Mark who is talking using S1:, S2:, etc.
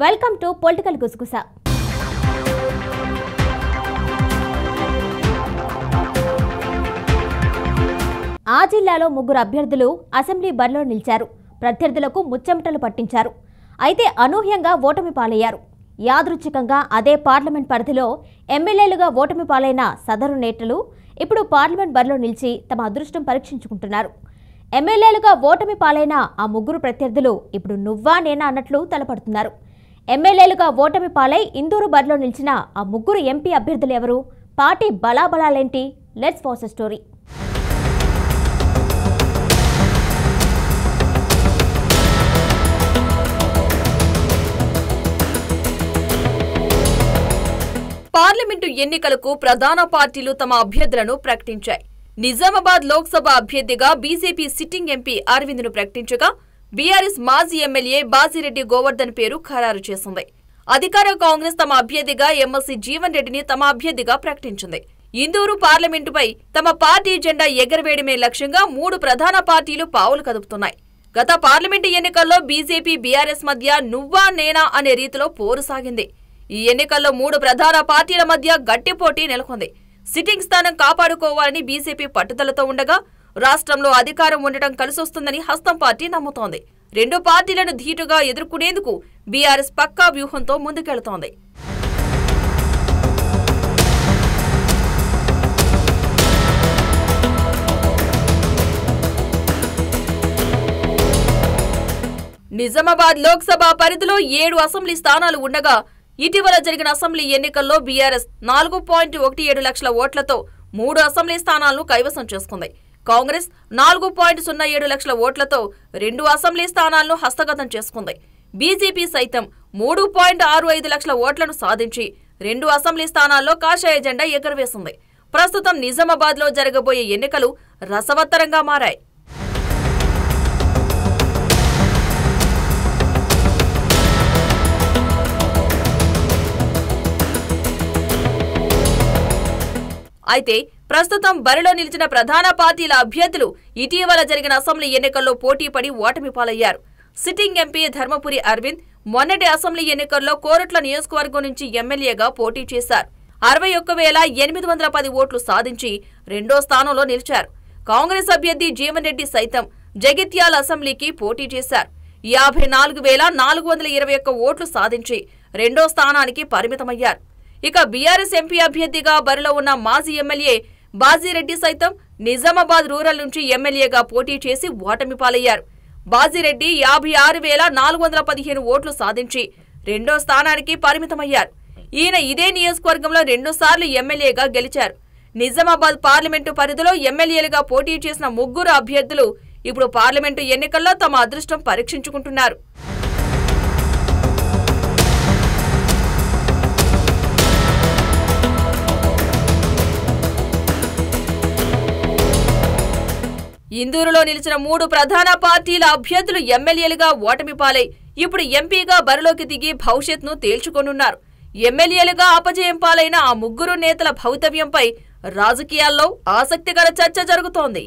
S1: Welcome to political గుసగుస. ఆ జిల్లాలో ముగ్గురు అభ్యర్థులు అసెంబ్లీ బరిలో నిలిచారు. ప్రత్యర్థులకు ముచ్చెమటలు పట్టించారు. అయితే అనూహ్యంగా ఓటమి పాలయ్యారు. యాదృచ్ఛికంగా అదే పార్లమెంట్ పరిధిలో ఎమ్మెల్యేలుగా ఓటమి పాలైన సదరు నేతలు ఇప్పుడు పార్లమెంట్ బరిలో నిలిచి తమ అదృష్టం పరీక్షించుకుంటున్నారు. ఎమ్మెల్యేలుగా ఓటమి పాలైన ఆ ముగ్గురు ప్రత్యర్థులు ఇప్పుడు నువ్వా నేనా అన్నట్లు తలపడుతున్నారు. ఎమ్మెల్యేలుగా ఓటమి పాలై ఇందూరు బరిలో నిలిచిన ఆ ముగ్గురు ఎంపీ అభ్యర్థులు ఎవరు? పార్టీ బలాబలాలేంటి? Let's watch the story.
S2: Parliament ఎన్నికలకు ప్రధాన పార్టీలు తమ అభ్యర్థులను ప్రకటించాయి. నిజామాబాద్ లోక్సభ అభ్యర్థిగా బీజేపీ సిట్టింగ్ ఎంపీ అరవింద్ను ప్రకటించగా బీఆర్ఎస్ మాజీ ఎమ్మెల్యే బాజిరెడ్డి గోవర్ధన్ పేరు ఖరారు చేసింది. అధికార కాంగ్రెస్ తమ అభ్యర్థిగా ఎమ్మెల్సీ జీవన్ రెడ్డిని తమ అభ్యర్థిగా ప్రకటించింది. ఇందూరు పార్లమెంటుపై తమ పార్టీ జెండా ఎగరవేయడమే లక్ష్యంగా మూడు ప్రధాన పార్టీలు పావులు కదుపుతున్నాయి. గత పార్లమెంటు ఎన్నికల్లో బీజేపీ బీఆర్ఎస్ మధ్య నువ్వా నేనా అనే రీతిలో పోరు సాగింది. ఈ ఎన్నికల్లో మూడు ప్రధాన పార్టీల మధ్య గట్టి పోటీ నెలకొంది. సిట్టింగ్ స్థానం కాపాడుకోవాలని బీజేపీ పట్టుదలతో ఉండగా రాష్ట్రంలో అధికారం ఉండటం కలిసొస్తుందని హస్తం పార్టీ నమ్ముతోంది. రెండు పార్టీలను ధీటుగా ఎదుర్కొనేందుకు బీఆర్ఎస్ పక్కా వ్యూహంతో ముందుకెళుతోంది. నిజామాబాద్ లోక్సభ పరిధిలో 7 అసెంబ్లీ స్థానాలు ఉండగా ఇటీవల జరిగిన అసెంబ్లీ ఎన్నికల్లో బీఆర్ఎస్ 4.17 లక్షల ఓట్లతో 3 అసెంబ్లీ స్థానాలను కైవసం చేసుకుంది. కాంగ్రెస్ 4.07 లక్షల ఓట్లతో 2 అసెంబ్లీ స్థానాలను హస్తగతం చేసుకుంది. బీజేపీ సైతం 3.65 లక్షల ఓట్లను సాధించి 2 అసెంబ్లీ స్థానాల్లో కాషాయ జెండా ఎగురవేసింది. ప్రస్తుతం నిజామాబాద్ లో జరగబోయే ఎన్నికలు రసవత్తరంగా మారాయి. అయితే ప్రస్తుతం బరిలో నిలిచిన ప్రధాన పార్టీల అభ్యర్థులు ఇటీవల జరిగిన అసెంబ్లీ ఎన్నికల్లో పోటీపడి ఓటమి పాలయ్యారు. సిట్టింగ్ ఎంపీ ధర్మపురి అరవింద్ మొన్నటి అసెంబ్లీ ఎన్నికల్లో కోరుట్ల నియోజకవర్గం నుంచి ఎమ్మెల్యేగా పోటీ చేశారు. 61,810 ఓట్లు సాధించి 2వ స్థానంలో నిలిచారు. కాంగ్రెస్ అభ్యర్థి జీవన్ రెడ్డి సైతం జగిత్యాల అసెంబ్లీకి పోటీ చేశారు. 54,421 ఓట్లు సాధించి 2వ స్థానానికి పరిమితమయ్యారు. ఇక బీఆర్ఎస్ ఎంపీ అభ్యర్థిగా బరిలో ఉన్న మాజీ ఎమ్మెల్యే బాజిరెడ్డి సైతం నిజామాబాద్ రూరల్ నుంచి ఎమ్మెల్యేగా పోటీ చేసి ఓటమి పాలయ్యారు. బాజిరెడ్డి 56,415 ఓట్లు సాధించి 2వ స్థానానికి పరిమితమయ్యారు. ఈయన ఇదే నియోజకవర్గంలో 2 సార్లు ఎమ్మెల్యేగా గెలిచారు. నిజామాబాద్ పార్లమెంటు పరిధిలో ఎమ్మెల్యేలుగా పోటీ చేసిన ముగ్గురు అభ్యర్థులు ఇప్పుడు పార్లమెంటు ఎన్నికల్లో తమ అదృష్టం పరీక్షించుకుంటున్నారు. ఇందూరులో నిలిచిన 3 ప్రధాన పార్టీల అభ్యర్థులు ఎమ్మెల్యేలుగా ఓటమి పాలై ఇప్పుడు ఎంపీగా బరిలోకి దిగి భవిష్యత్ను తేల్చుకోనున్నారు. ఎమ్మెల్యేలుగా అపజయం పాలైన ఆ ముగ్గురు నేతల భవితవ్యంపై రాజకీయాల్లో ఆసక్తికర చర్చ జరుగుతోంది.